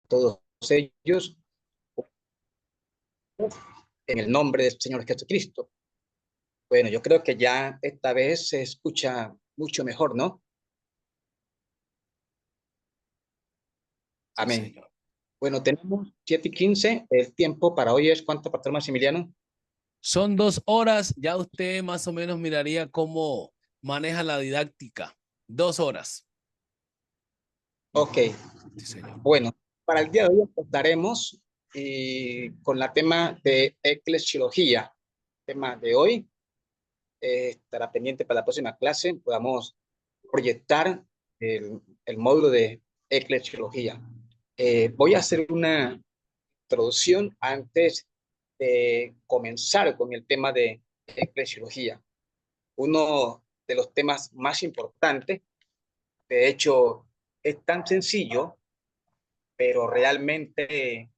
todos ellos en el nombre del Señor Jesucristo. Bueno, yo creo que ya esta vez se escucha mucho mejor, ¿no? Sí, Amén. señor. Bueno, tenemos 7:15. El tiempo para hoy es ¿cuánto, Pastor Maximiliano? Son 2 horas. Ya usted más o menos miraría cómo maneja la didáctica. 2 horas. Ok. Sí, señor. Bueno, para el día de hoy estaremos con la tema de eclesiología. Tema de hoy estará pendiente para la próxima clase. Podamos proyectar el módulo de eclesiología. Voy a hacer una introducción antes de comenzar con el tema de eclesiología. Uno de los temas más importantes, de hecho, es tan sencillo, pero realmente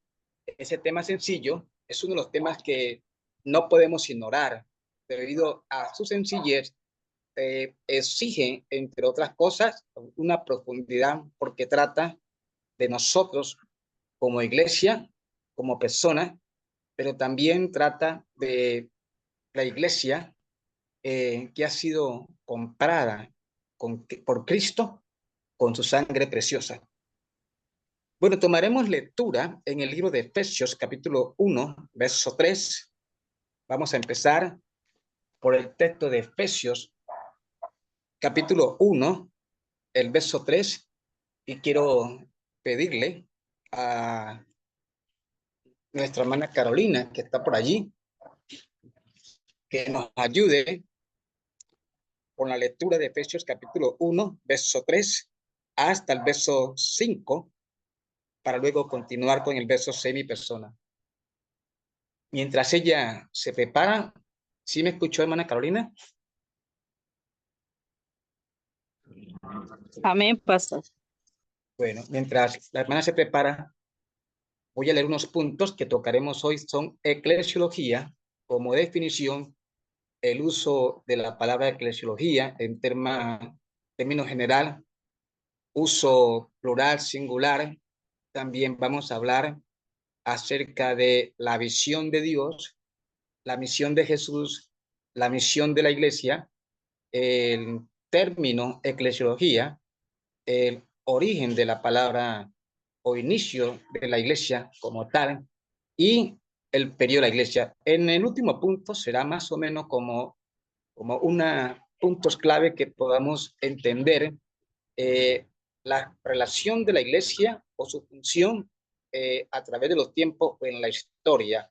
ese tema sencillo es uno de los temas que no podemos ignorar debido a su sencillez. Exige, entre otras cosas, una profundidad porque trata de nosotros como iglesia, como persona, pero también trata de la iglesia que ha sido comprada por Cristo con su sangre preciosa. Bueno, tomaremos lectura en el libro de Efesios, capítulo 1, verso 3. Vamos a empezar por el texto de Efesios, capítulo 1, el verso 3, y quiero pedirle a nuestra hermana Carolina, que está por allí, que nos ayude con la lectura de Efesios capítulo 1, verso 3, hasta el verso 5, para luego continuar con el verso 6, mi persona. Mientras ella se prepara, ¿sí me escuchó, hermana Carolina? Amén, pastor. Bueno, mientras la hermana se prepara, voy a leer unos puntos que tocaremos hoy. Son eclesiología, como definición, el uso de la palabra eclesiología en términos general, uso plural, singular. También vamos a hablar acerca de la visión de Dios, la misión de Jesús, la misión de la iglesia, el término eclesiología, el origen de la palabra o inicio de la iglesia como tal y el periodo de la iglesia. En el último punto será más o menos como puntos clave que podamos entender eh, la relación de la iglesia o su función a través de los tiempos en la historia,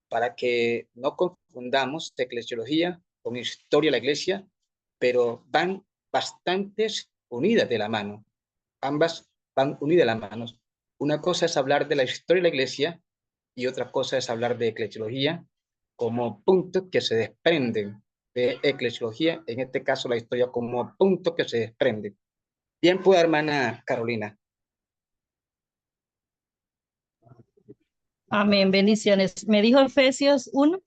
para que no confundamos eclesiología con historia de la iglesia, pero van bastantes unidas de la mano. Ambas van unidas de la mano. Una cosa es hablar de la historia de la iglesia y otra cosa es hablar de eclesiología como puntos que se desprenden de eclesiología, en este caso la historia como punto que se desprende. Bien, pues, hermana Carolina. Amén, bendiciones. Me dijo Efesios 1.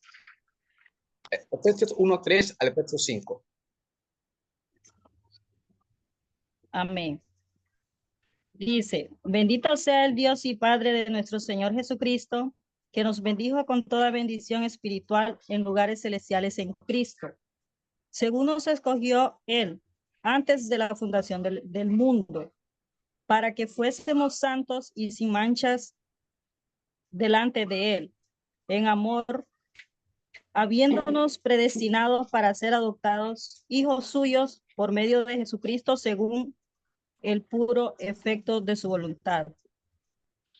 Efesios 1:3 al verso 5. Amén. Dice, bendito sea el Dios y Padre de nuestro Señor Jesucristo, que nos bendijo con toda bendición espiritual en lugares celestiales en Cristo, según nos escogió Él antes de la fundación del mundo, para que fuésemos santos y sin manchas delante de Él, en amor, habiéndonos predestinados para ser adoptados hijos suyos por medio de Jesucristo, según el puro efecto de su voluntad.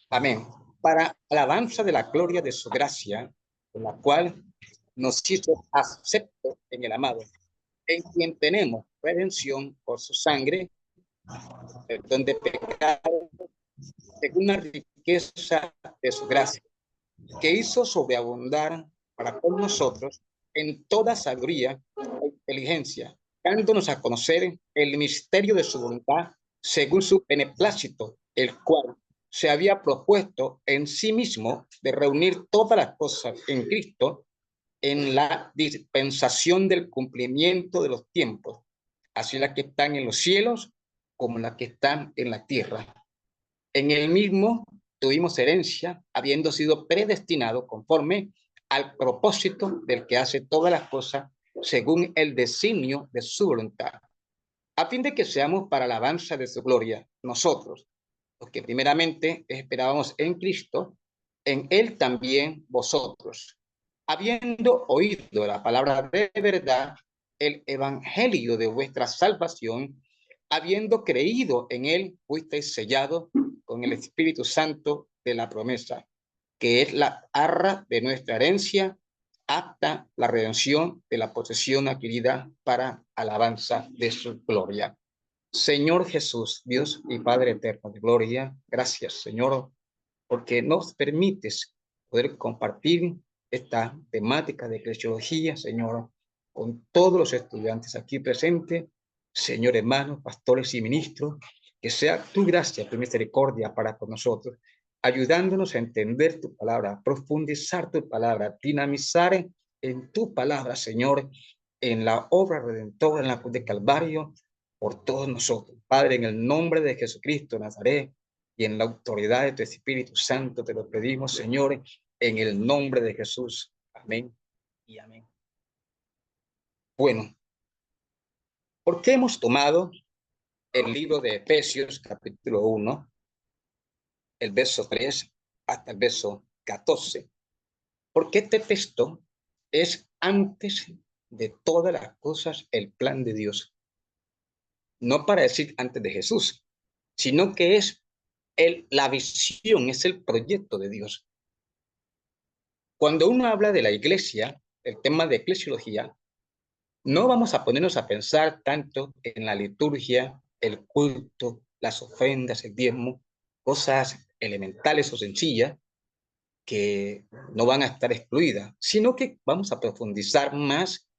Amén. Para alabanza de la gloria de su gracia, con la cual nos hizo aceptos en el amado, en quien tenemos redención por su sangre, perdón de pecado, según la riqueza de su gracia, que hizo sobreabundar para con nosotros en toda sabiduría e inteligencia, dándonos a conocer el misterio de su voluntad según su beneplácito, el cual se había propuesto en sí mismo de reunir todas las cosas en Cristo en la dispensación del cumplimiento de los tiempos, así las que están en los cielos como las que están en la tierra. En el mismo tuvimos herencia, habiendo sido predestinado conforme al propósito del que hace todas las cosas según el designio de su voluntad, a fin de que seamos para alabanza de su gloria, nosotros, los que primeramente esperábamos en Cristo, en él también vosotros, habiendo oído la palabra de verdad, el evangelio de vuestra salvación, habiendo creído en él, fuisteis sellados con el Espíritu Santo de la promesa, que es la arra de nuestra herencia, apta la redención de la posesión adquirida para alabanza de su gloria. Señor Jesús, Dios y Padre eterno de gloria, gracias, Señor, porque nos permites poder compartir esta temática de eclesiología, Señor, con todos los estudiantes aquí presentes, Señor, hermanos, pastores y ministros, que sea tu gracia, tu misericordia para con nosotros, ayudándonos a entender tu palabra, profundizar tu palabra, dinamizar en tu palabra, Señor, en la obra redentora en la cruz de Calvario, por todos nosotros. Padre, en el nombre de Jesucristo Nazaret y en la autoridad de tu Espíritu Santo, te lo pedimos, Señor, en el nombre de Jesús. Amén y amén. Bueno, ¿por qué hemos tomado el libro de Efesios, capítulo 1, el verso 3 hasta el verso 14? Porque este texto es antes de todas las cosas el plan de Dios. No para decir antes de Jesús, sino que es la visión, es el proyecto de Dios. Cuando uno habla de la iglesia, el tema de eclesiología, no vamos a ponernos a pensar tanto en la liturgia, el culto, las ofrendas, el diezmo, cosas elementales o sencillas que no van a estar excluidas, sino que vamos a profundizar más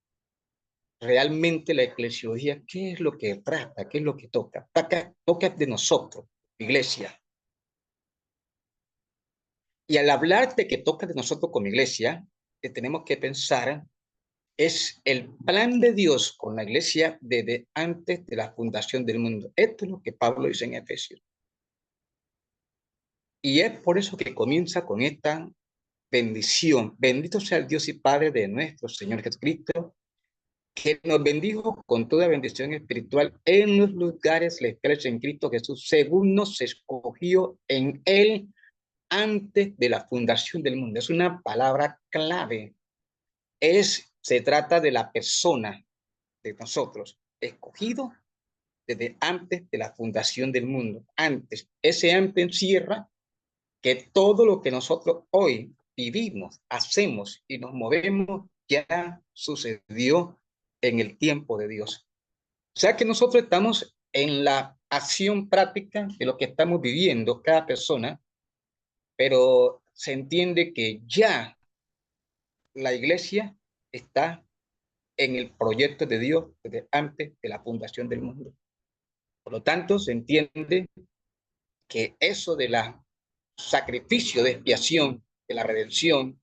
realmente la eclesiología, qué es lo que trata, qué es lo que toca. Toca de nosotros, iglesia. Y al hablar de que toca de nosotros como iglesia, que tenemos que pensar es el plan de Dios con la iglesia desde antes de la fundación del mundo. Esto es lo que Pablo dice en Efesios. Y es por eso que comienza con esta bendición. Bendito sea el Dios y Padre de nuestro Señor Jesucristo, que nos bendijo con toda bendición espiritual en los lugares celestiales en Cristo Jesús, según nos escogió en Él antes de la fundación del mundo. Es una palabra clave. Se trata de la persona de nosotros, escogido desde antes de la fundación del mundo. Antes, ese antes encierra que todo lo que nosotros hoy vivimos, hacemos y nos movemos ya sucedió en el tiempo de Dios. O sea que nosotros estamos en la acción práctica de lo que estamos viviendo cada persona, pero se entiende que ya la iglesia está en el proyecto de Dios desde antes de la fundación del mundo. Por lo tanto, se entiende que eso de la sacrificio de expiación, de la redención,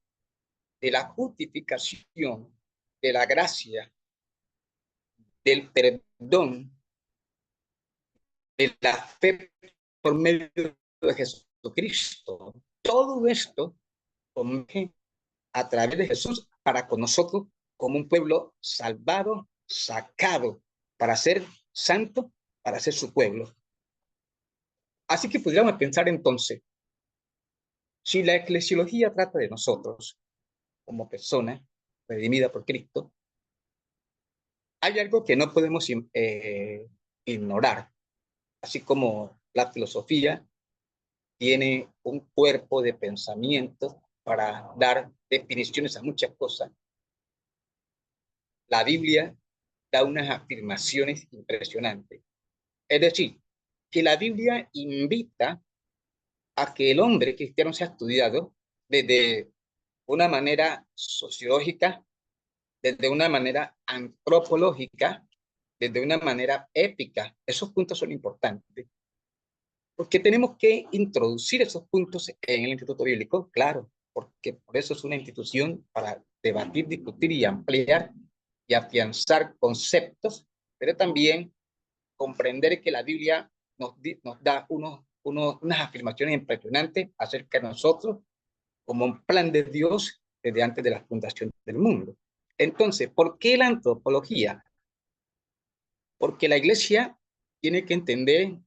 de la justificación, de la gracia, del perdón, de la fe por medio de Jesucristo, todo esto converge a través de Jesús para con nosotros como un pueblo salvado, sacado para ser santo, para ser su pueblo. Así que podríamos pensar entonces, si la eclesiología trata de nosotros como personas redimidas por Cristo, hay algo que no podemos ignorar. Así como la filosofía tiene un cuerpo de pensamiento para dar definiciones a muchas cosas, la Biblia da unas afirmaciones impresionantes. Es decir, que la Biblia invita a que el hombre cristiano sea estudiado desde una manera sociológica, desde una manera antropológica, desde una manera épica. Esos puntos son importantes, porque tenemos que introducir esos puntos en el Instituto Bíblico, claro, porque por eso es una institución para debatir, discutir y ampliar y afianzar conceptos, pero también comprender que la Biblia nos da unos unas afirmaciones impresionantes acerca de nosotros como un plan de Dios desde antes de la fundación del mundo. Entonces, ¿por qué la antropología? Porque la iglesia tiene que entender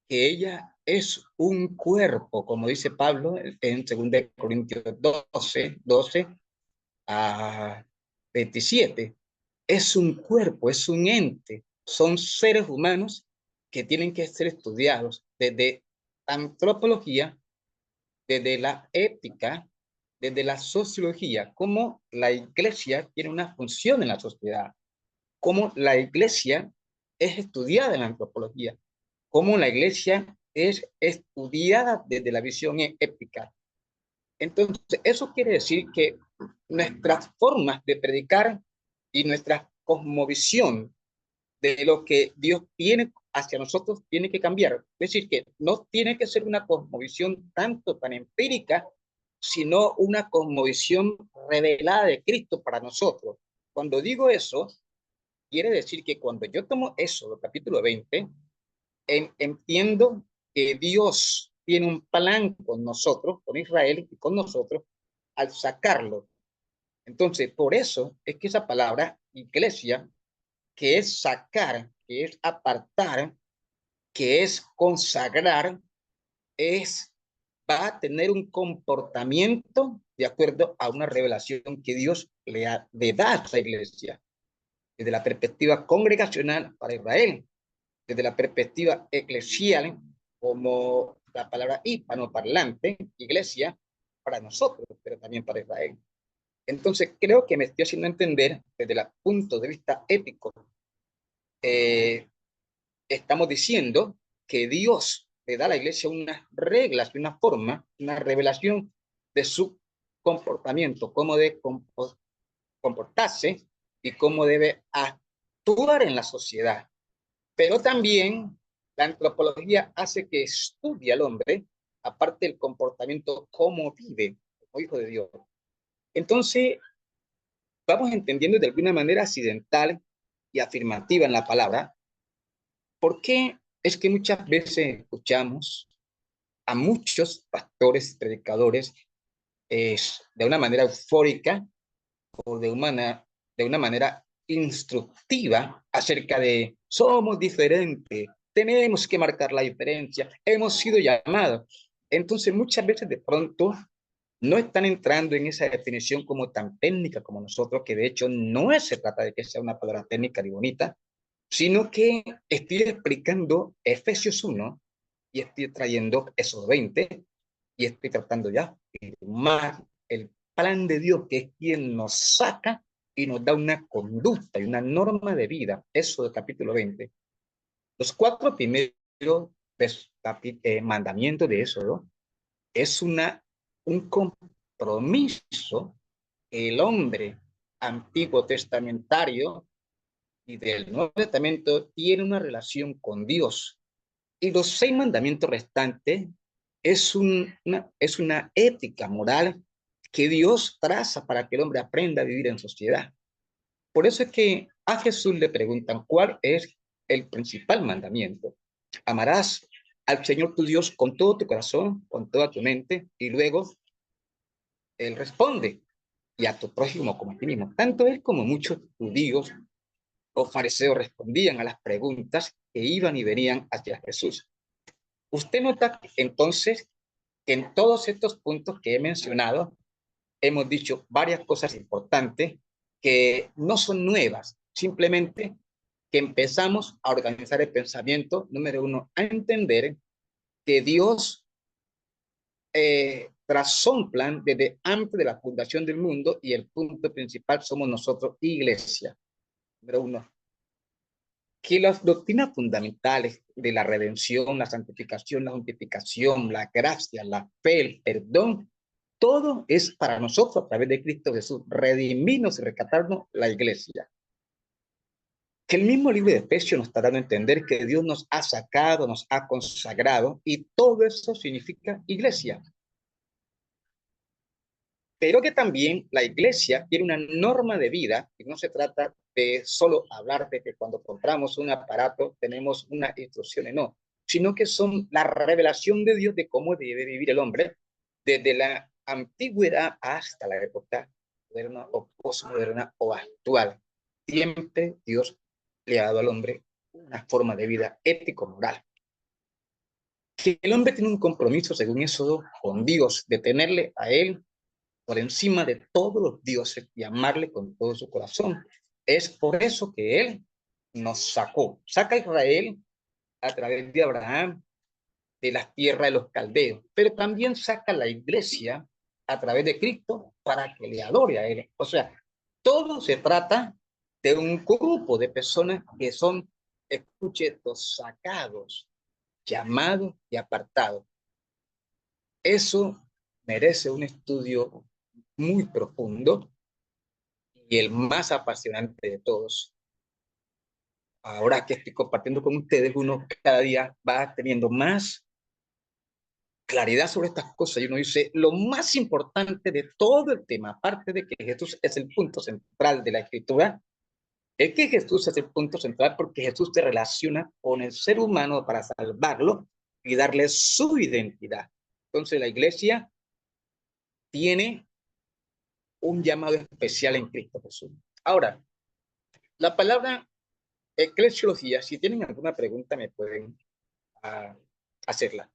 que ella es un cuerpo, como dice Pablo en 2 Corintios 12 a 27. Es un cuerpo, es un ente, son seres humanos que tienen que ser estudiados desde antropología, desde la ética, desde la sociología, cómo la iglesia tiene una función en la sociedad, cómo la iglesia es estudiada en la antropología, cómo la iglesia es estudiada desde la visión ética. Entonces, eso quiere decir que nuestras formas de predicar y nuestra cosmovisión de lo que Dios tiene hacia nosotros tiene que cambiar. Es decir, que no tiene que ser una cosmovisión tanto tan empírica, sino una cosmovisión revelada de Cristo para nosotros. Cuando digo eso, quiere decir que cuando yo tomo Éxodo capítulo 20, entiendo que Dios tiene un plan con nosotros, con Israel y con nosotros, al sacarlo. Entonces, por eso es que esa palabra iglesia, que es sacar, que es apartar, que es consagrar, es, va a tener un comportamiento de acuerdo a una revelación que Dios le da a esa iglesia, desde la perspectiva congregacional para Israel, desde la perspectiva eclesial, como la palabra hispanoparlante, iglesia, para nosotros, pero también para Israel. Entonces, creo que me estoy haciendo entender desde el punto de vista ético. Estamos diciendo que Dios le da a la iglesia unas reglas, una forma, una revelación de su comportamiento, cómo debe comportarse y cómo debe actuar en la sociedad. Pero también la antropología hace que estudie al hombre, aparte del comportamiento, cómo vive como hijo de Dios. Entonces, vamos entendiendo de alguna manera accidental y afirmativa en la palabra, ¿por qué es que muchas veces escuchamos a muchos pastores, predicadores, de una manera eufórica o de una manera instructiva acerca de somos diferentes, tenemos que marcar la diferencia, hemos sido llamados? Entonces muchas veces de pronto no están entrando en esa definición como tan técnica como nosotros, que de hecho no se trata de que sea una palabra técnica ni bonita, sino que estoy explicando Efesios 1 y estoy trayendo esos 20 y estoy tratando ya más el plan de Dios, que es quien nos saca y nos da una conducta y una norma de vida. Eso del capítulo 20. Los 4 primeros mandamientos de eso, ¿no? Es un compromiso que el hombre antiguo testamentario y del Nuevo Testamento tiene una relación con Dios. Y los 6 mandamientos restantes es una ética moral que Dios traza para que el hombre aprenda a vivir en sociedad. Por eso es que a Jesús le preguntan cuál es el principal mandamiento. Amarás al Señor tu Dios con todo tu corazón, con toda tu mente, y luego él responde, y a tu prójimo como a ti mismo. Tanto él como muchos judíos o fariseos respondían a las preguntas que iban y venían hacia Jesús. Usted nota entonces que en todos estos puntos que he mencionado hemos dicho varias cosas importantes que no son nuevas, simplemente que empezamos a organizar el pensamiento, número 1, a entender que Dios trazó un plan desde antes de la fundación del mundo y el punto principal somos nosotros, iglesia. Número 1, que las doctrinas fundamentales de la redención, la santificación, la justificación, la gracia, la fe, el perdón, todo es para nosotros a través de Cristo Jesús, redimirnos y rescatarnos la iglesia. Que el mismo libro de Efesios nos está dando a entender que Dios nos ha sacado, nos ha consagrado, y todo eso significa iglesia. Pero que también la iglesia tiene una norma de vida, y no se trata de solo hablar de que cuando compramos un aparato tenemos unas instrucciones, no, sino que son la revelación de Dios de cómo debe vivir el hombre desde la antigüedad hasta la época moderna o postmoderna o actual. Siempre Dios le ha dado al hombre una forma de vida ético-moral. Que el hombre tiene un compromiso, según eso, con Dios, de tenerle a él por encima de todos los dioses y amarle con todo su corazón. Es por eso que él nos saca a Israel a través de Abraham de las tierras de los caldeos, pero también saca a la iglesia a través de Cristo para que le adore a él. O sea, todo se trata de un grupo de personas que son, escuche, sacados, llamados y apartados. Eso merece un estudio muy profundo y el más apasionante de todos. Ahora que estoy compartiendo con ustedes, uno cada día va teniendo más claridad sobre estas cosas y uno dice, lo más importante de todo el tema, aparte de que Jesús es el punto central de la Escritura, es que Jesús es el punto central porque Jesús se relaciona con el ser humano para salvarlo y darle su identidad. Entonces la iglesia tiene un llamado especial en Cristo Jesús. Ahora, la palabra eclesiología, si tienen alguna pregunta me pueden hacerla.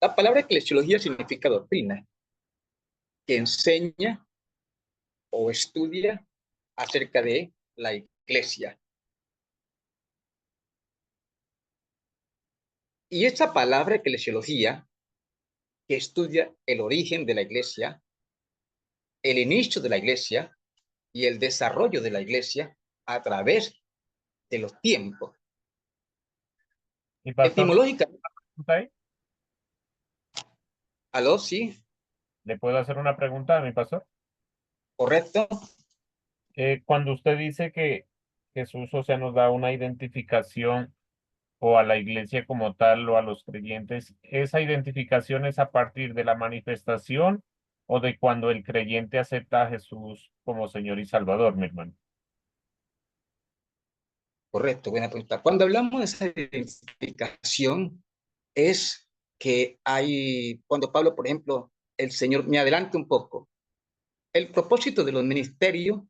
La palabra eclesiología significa doctrina, que enseña o estudia acerca de la iglesia. Y esta palabra eclesiología, que estudia el origen de la iglesia, el inicio de la iglesia y el desarrollo de la iglesia a través de los tiempos. Y pastor, Etimológica. ¿ahí? ¿Aló? Sí, ¿Le puedo hacer una pregunta a mi pastor? correcto. Cuando usted dice que Jesús, o sea, nos da una identificación o a la iglesia como tal o a los creyentes, ¿esa identificación es a partir de la manifestación o de cuando el creyente acepta a Jesús como Señor y Salvador, mi hermano? Correcto, buena pregunta. Cuando hablamos de esa identificación, es que hay, cuando Pablo, por ejemplo, el Señor, me adelante un poco, el propósito de los ministerios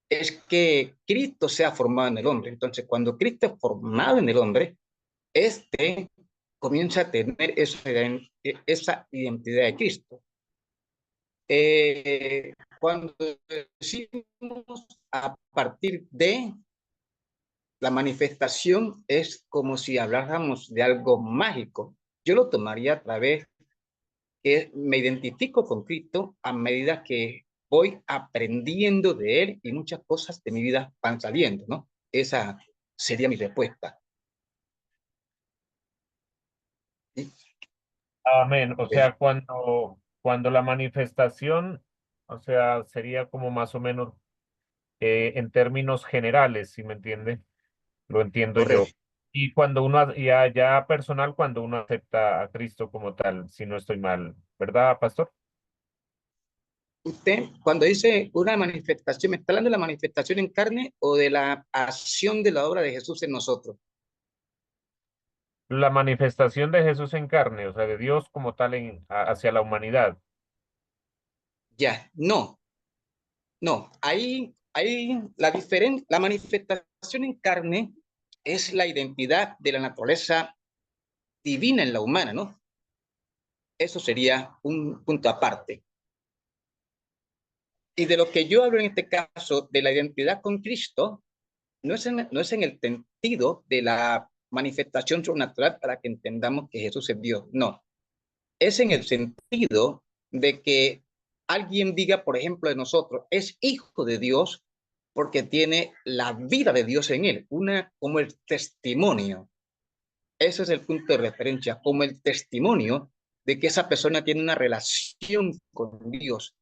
es que Cristo sea formado en el hombre. Entonces, cuando Cristo es formado en el hombre, este comienza a tener esa identidad de Cristo. Cuando decimos a partir de la manifestación, es como si habláramos de algo mágico. Yo lo tomaría a través que me identifico con Cristo a medida que voy aprendiendo de Él y muchas cosas de mi vida van saliendo, ¿no? Esa sería mi respuesta. ¿Sí? Amén. O sea, cuando la manifestación, o sea, sería como más o menos en términos generales, ¿si me entiende? Lo entiendo yo. Correcto. Y cuando uno, ya personal, cuando uno acepta a Cristo como tal, si no estoy mal, ¿verdad, pastor? Usted, cuando dice una manifestación, ¿me está hablando de la manifestación en carne o de la acción de la obra de Jesús en nosotros? La manifestación de Jesús en carne, o sea, de Dios como tal hacia la humanidad. Ya, no, no. Ahí la manifestación en carne es la identidad de la naturaleza divina en la humana, ¿no? Eso sería un punto aparte. Y de lo que yo hablo en este caso, de la identidad con Cristo, no es en el sentido de la manifestación sobrenatural para que entendamos que Jesús es Dios, no. Es en el sentido de que alguien diga, por ejemplo, de nosotros, es hijo de Dios porque tiene la vida de Dios en él, como el testimonio. Ese es el punto de referencia, como el testimonio de que esa persona tiene una relación con Dios.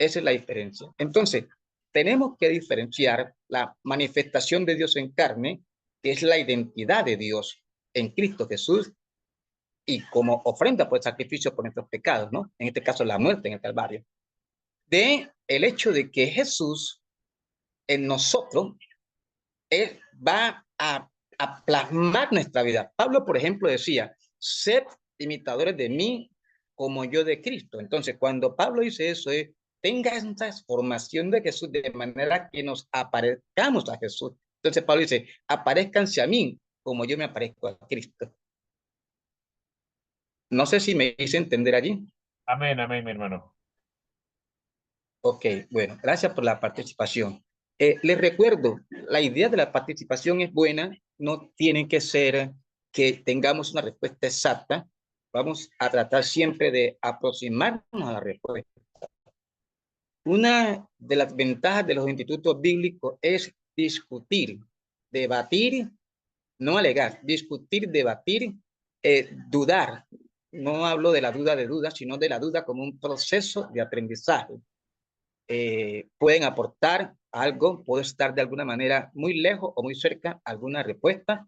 Esa es la diferencia. Entonces, tenemos que diferenciar la manifestación de Dios en carne, que es la identidad de Dios en Cristo Jesús, y como ofrenda por el sacrificio por nuestros pecados, ¿no? En este caso, la muerte en el Calvario. De el hecho de que Jesús en nosotros va a a plasmar nuestra vida. Pablo, por ejemplo, decía, sed imitadores de mí como yo de Cristo. Entonces, cuando Pablo dice eso, es, tenga esa transformación de Jesús de manera que nos aparezcamos a Jesús. Entonces, Pablo dice, aparezcanse a mí como yo me aparezco a Cristo. No sé si me hice entender allí. Amén, amén, mi hermano. Ok, bueno, gracias por la participación. Les recuerdo, la idea de la participación es buena, no tiene que ser que tengamos una respuesta exacta. Vamos a tratar siempre de aproximarnos a la respuesta. Una de las ventajas de los institutos bíblicos es discutir, debatir, no alegar, discutir, debatir, dudar. No hablo de la duda de dudas, sino de la duda como un proceso de aprendizaje. Pueden aportar algo, puede estar de alguna manera muy lejos o muy cerca alguna respuesta.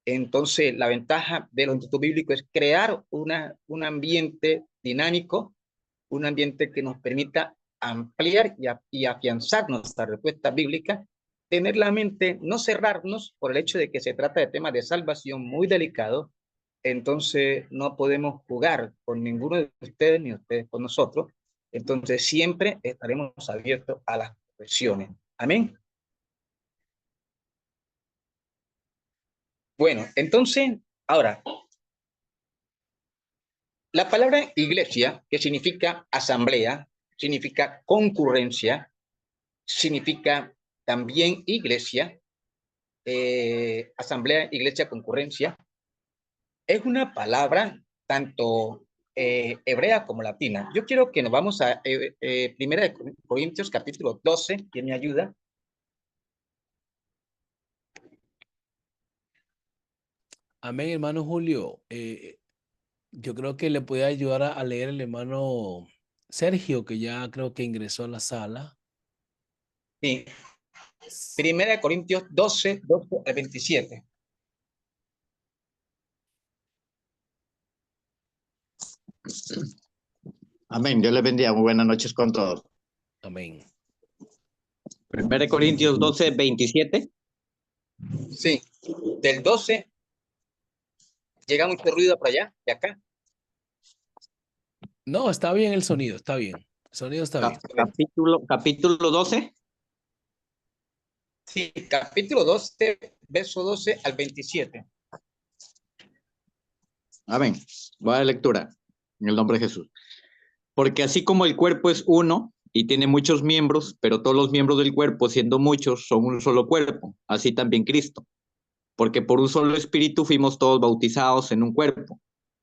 Entonces, la ventaja de los institutos bíblicos es crear un ambiente dinámico, un ambiente que nos permita ampliar y afianzar nuestra respuesta bíblica, tener la mente, no cerrarnos por el hecho de que se trata de temas de salvación muy delicados. Entonces no podemos jugar con ninguno de ustedes ni ustedes con nosotros. Entonces siempre estaremos abiertos a las correcciones. Amén. Bueno, entonces, ahora, la palabra iglesia, que significa asamblea, significa concurrencia, significa también iglesia, asamblea, iglesia, concurrencia, es una palabra tanto hebrea como latina. Yo quiero que nos vamos a Primera de Corintios capítulo 12, ¿quién me ayuda? Amén, hermano Julio. Yo creo que le puede ayudar a leer el hermano Sergio, que ya creo que ingresó a la sala. Sí. Primera de Corintios 12, 12 al 27. Amén. Dios les bendiga. Muy buenas noches con todos. Amén. 1 Corintios 12, 27. Sí, del 12 llega mucho ruido para allá, de acá. No, está bien el sonido, está bien. El sonido está bien. Capítulo 12. Sí, capítulo 12, verso 12 al 27. Amén. Voy a la lectura en el nombre de Jesús. Porque así como el cuerpo es uno y tiene muchos miembros, pero todos los miembros del cuerpo, siendo muchos, son un solo cuerpo, así también Cristo. Porque por un solo espíritu fuimos todos bautizados en un cuerpo,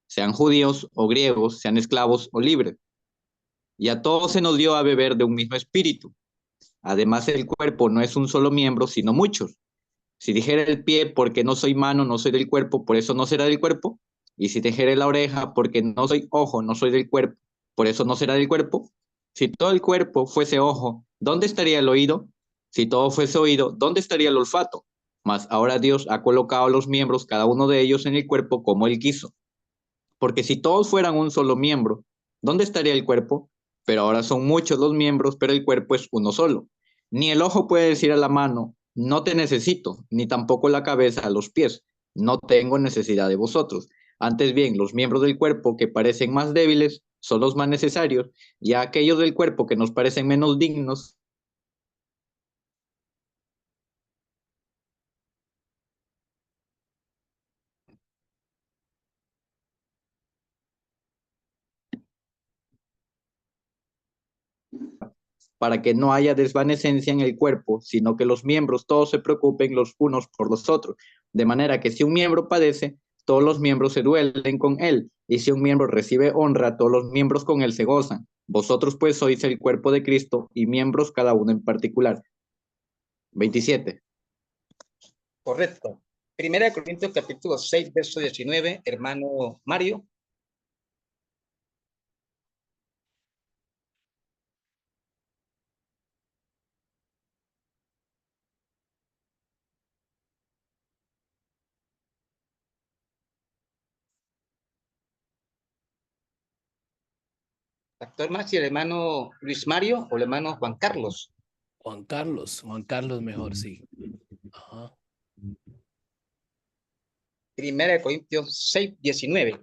sean judíos o griegos, sean esclavos o libres. Y a todos se nos dio a beber de un mismo espíritu. Además, el cuerpo no es un solo miembro, sino muchos. Si dijera el pie, porque no soy mano, no soy del cuerpo, por eso no será del cuerpo. Y si dijera la oreja, porque no soy ojo, no soy del cuerpo, por eso no será del cuerpo. Si todo el cuerpo fuese ojo, ¿dónde estaría el oído? Si todo fuese oído, ¿dónde estaría el olfato? Mas ahora Dios ha colocado los miembros, cada uno de ellos, en el cuerpo como Él quiso. Porque si todos fueran un solo miembro, ¿dónde estaría el cuerpo? Pero ahora son muchos los miembros, pero el cuerpo es uno solo. Ni el ojo puede decir a la mano, no te necesito, ni tampoco la cabeza a los pies, no tengo necesidad de vosotros. Antes bien, los miembros del cuerpo que parecen más débiles son los más necesarios, y a aquellos del cuerpo que nos parecen menos dignos, para que no haya desvanecencia en el cuerpo, sino que los miembros todos se preocupen los unos por los otros. De manera que si un miembro padece, todos los miembros se duelen con él, y si un miembro recibe honra, todos los miembros con él se gozan. Vosotros pues sois el cuerpo de Cristo y miembros cada uno en particular. 27. Correcto. Primera de Corintios capítulo 6, verso 19, hermano Mario. Pastor Maxi, el hermano Luis Mario o el hermano Juan Carlos. Juan Carlos mejor, sí. Ajá. 1 Corintios 6, 19.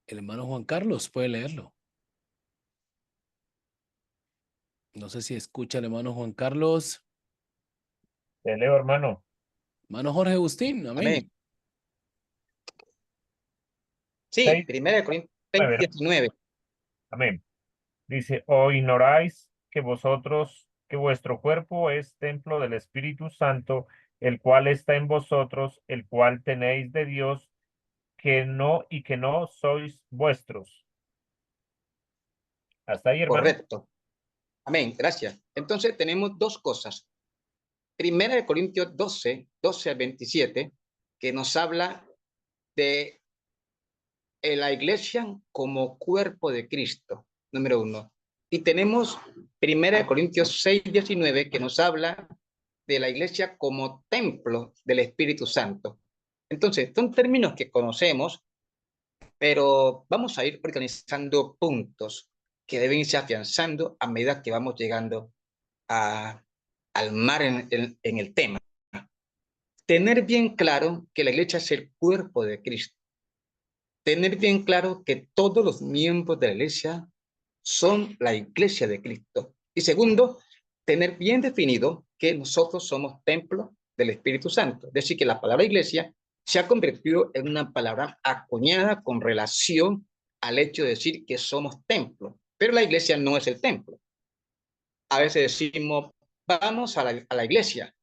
El hermano Juan Carlos puede leerlo. No sé si escucha el hermano Juan Carlos. Te leo, hermano. Hermano Jorge Agustín, amén. Amén. Sí, 6, 1 Corintios 6, 9. 19. Amén. Dice, ¿o ignoráis que vuestro cuerpo es templo del Espíritu Santo, el cual está en vosotros, el cual tenéis de Dios, que no sois vuestros? Hasta ahí, hermano. Correcto. Amén, gracias. Entonces tenemos dos cosas. 1 Corintios 12, 12 al 27, que nos habla de la iglesia como cuerpo de Cristo, número 1. Y tenemos 1 Corintios 6, 19, que nos habla de la iglesia como templo del Espíritu Santo. Entonces, son términos que conocemos, pero vamos a ir organizando puntos que deben irse afianzando a medida que vamos llegando al mar en el tema. Tener bien claro que la iglesia es el cuerpo de Cristo. Tener bien claro que todos los miembros de la iglesia son la iglesia de Cristo. Y segundo, tener bien definido que nosotros somos templo del Espíritu Santo. Es decir, que la palabra iglesia se ha convertido en una palabra acuñada con relación al hecho de decir que somos templo. Pero la iglesia no es el templo. A veces decimos, vamos a la iglesia.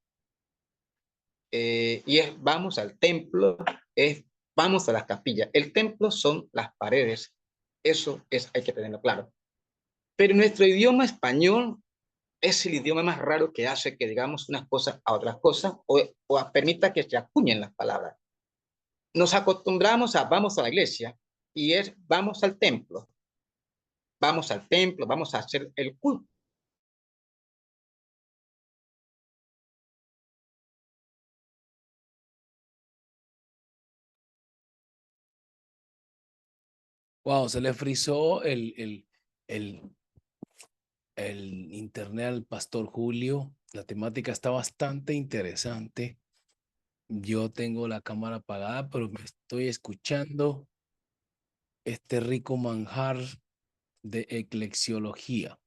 Y es vamos al templo, es vamos a las capillas. El templo son las paredes. Eso hay que tenerlo claro. Pero nuestro idioma español es el idioma más raro que hace que digamos unas cosas a otras cosas o permita que se acuñen las palabras. Nos acostumbramos a vamos a la iglesia y es vamos al templo. Vamos al templo, vamos a hacer el culto. Wow, se le frizó el internet al pastor Julio. La temática está bastante interesante. Yo tengo la cámara apagada, pero me estoy escuchando este rico manjar de eclesiología.